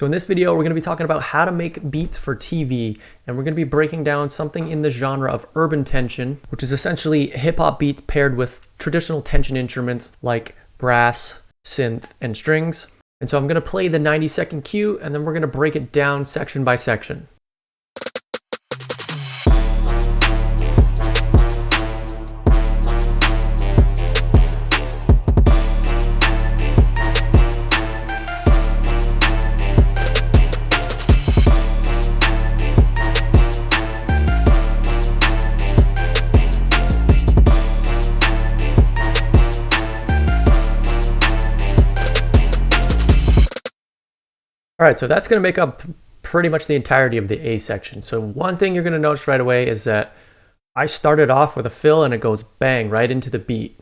So in this video, we're going to be talking about how to make beats for TV, and we're going to be breaking down something in the genre of urban tension, which is essentially hip-hop beats paired with traditional tension instruments like brass, synth, and strings. And so I'm going to play the 90-second cue, and then we're going to break it down section by section. All right, so that's going to make up pretty much the entirety of the A section. So one thing you're going to notice right away is that I started off with a fill and it goes bang right into the beat.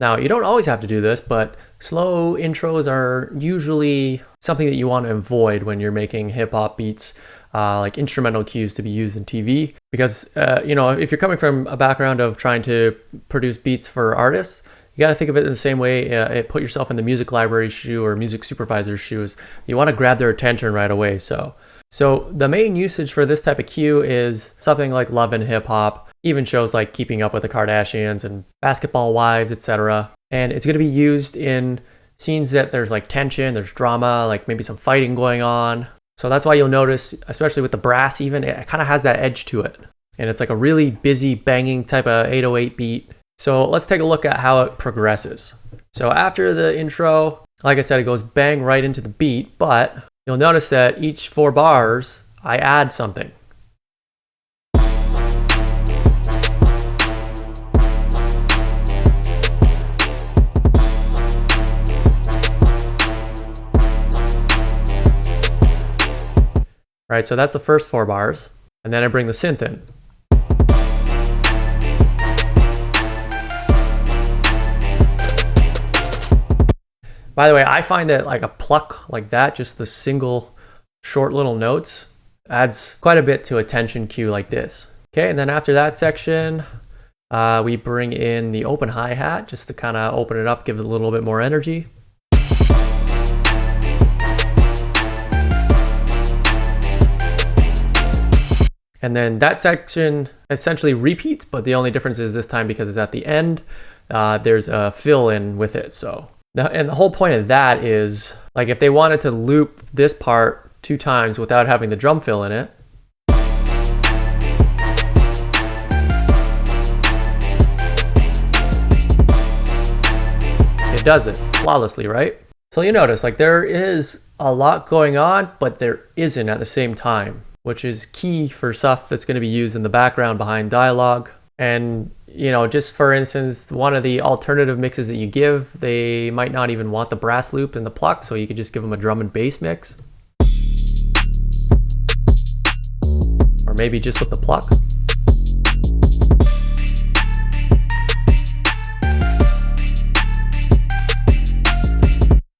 Now, you don't always have to do this, but slow intros are usually something that you want to avoid when you're making hip-hop beats, like instrumental cues to be used in TV. Because, if you're coming from a background of trying to produce beats for artists, you got to think of it in the same way. Put yourself in the music library's shoe or music supervisor's shoes. You want to grab their attention right away. So the main usage for this type of cue is something like Love and Hip Hop, even shows like Keeping Up with the Kardashians and Basketball Wives, etc. And it's going to be used in scenes that there's like tension, there's drama, like maybe some fighting going on. So that's why you'll notice, especially with the brass even, it kind of has that edge to it. And it's like a really busy, banging type of 808 beat. So let's take a look at how it progresses. So after the intro, like I said, it goes bang right into the beat, but you'll notice that each 4 bars, I add something. All right, so that's the first 4 bars, and then I bring the synth in. By the way, I find that like a pluck like that, just the single short little notes, adds quite a bit to a tension cue like this. Okay, and then after that section, we bring in the open hi-hat just to kind of open it up, give it a little bit more energy. And then that section essentially repeats, but the only difference is this time because it's at the end, there's a fill in with it. And the whole point of that is, like, if they wanted to loop this part 2 times without having the drum fill in it, it does it flawlessly, right? So you notice, like, there is a lot going on, but there isn't at the same time, which is key for stuff that's going to be used in the background behind dialogue. And just for instance, one of the alternative mixes that you give, they might not even want the brass loop and the pluck, so you could just give them a drum and bass mix. Or maybe just with the pluck.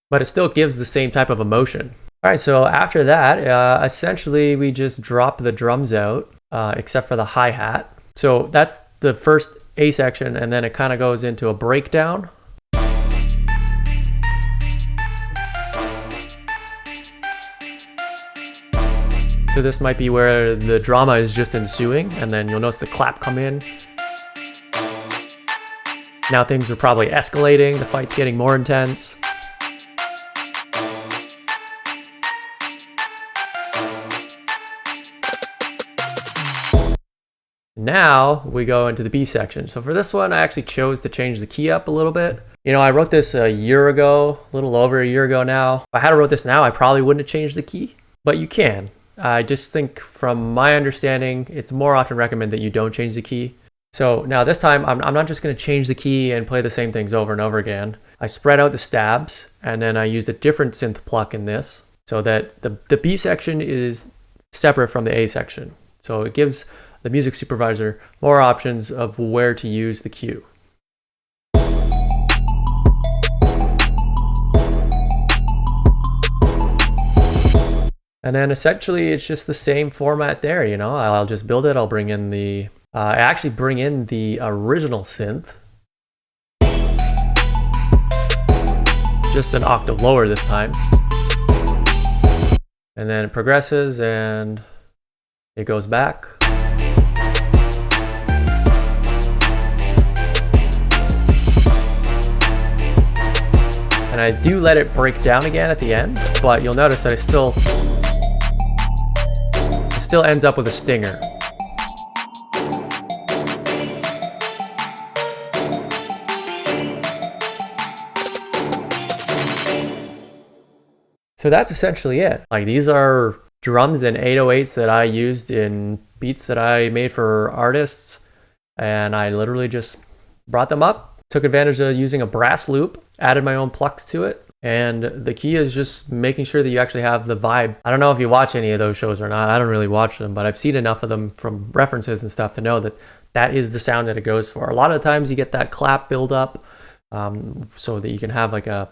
But it still gives the same type of emotion. All right, so after that, essentially we just drop the drums out, except for the hi-hat. So that's the first A section, and then it kind of goes into a breakdown. So this might be where the drama is just ensuing, and then you'll notice the clap come in. Now things are probably escalating, the fight's getting more intense. Now we go into the B section. So for this one, I actually chose to change the key up a little bit. I wrote this a year ago, a little over a year ago now. If I had wrote this now, I probably wouldn't have changed the key, but you can. I just think from my understanding, it's more often recommended that you don't change the key. So now this time, I'm not just going to change the key and play the same things over and over again. I spread out the stabs, and then I used a different synth pluck in this so that the B section is separate from the A section. So it gives the music supervisor more options of where to use the cue. And then essentially it's just the same format there, I'll just build it, I'll bring in I actually bring in the original synth. Just an octave lower this time. and then it progresses and it goes back. And I do let it break down again at the end, but you'll notice that it still ends up with a stinger. So that's essentially it. Like, these are drums and 808s that I used in beats that I made for artists, and I literally just brought them up, took advantage of using a brass loop, added my own plucks to it, and the key is just making sure that you actually have the vibe. I don't know if you watch any of those shows or not. I don't really watch them, but I've seen enough of them from references and stuff to know that that is the sound that it goes for. A lot of times you get that clap build up, so that you can have like a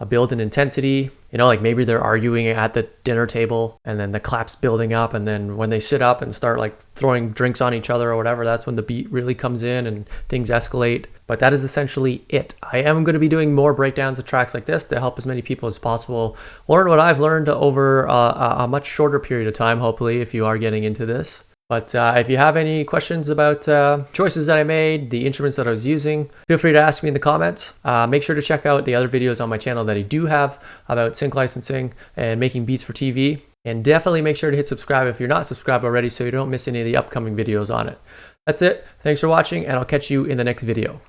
built-in intensity, you know, like maybe they're arguing at the dinner table and then the clap's building up, and then when they sit up and start like throwing drinks on each other or whatever, that's when the beat really comes in and things escalate. But that is essentially it. I am going to be doing more breakdowns of tracks like this to help as many people as possible learn what I've learned over a much shorter period of time, hopefully, if you are getting into this. But if you have any questions about choices that I made, the instruments that I was using, feel free to ask me in the comments. Make sure to check out the other videos on my channel that I do have about sync licensing and making beats for TV. And definitely make sure to hit subscribe if you're not subscribed already so you don't miss any of the upcoming videos on it. That's it. Thanks for watching, and I'll catch you in the next video.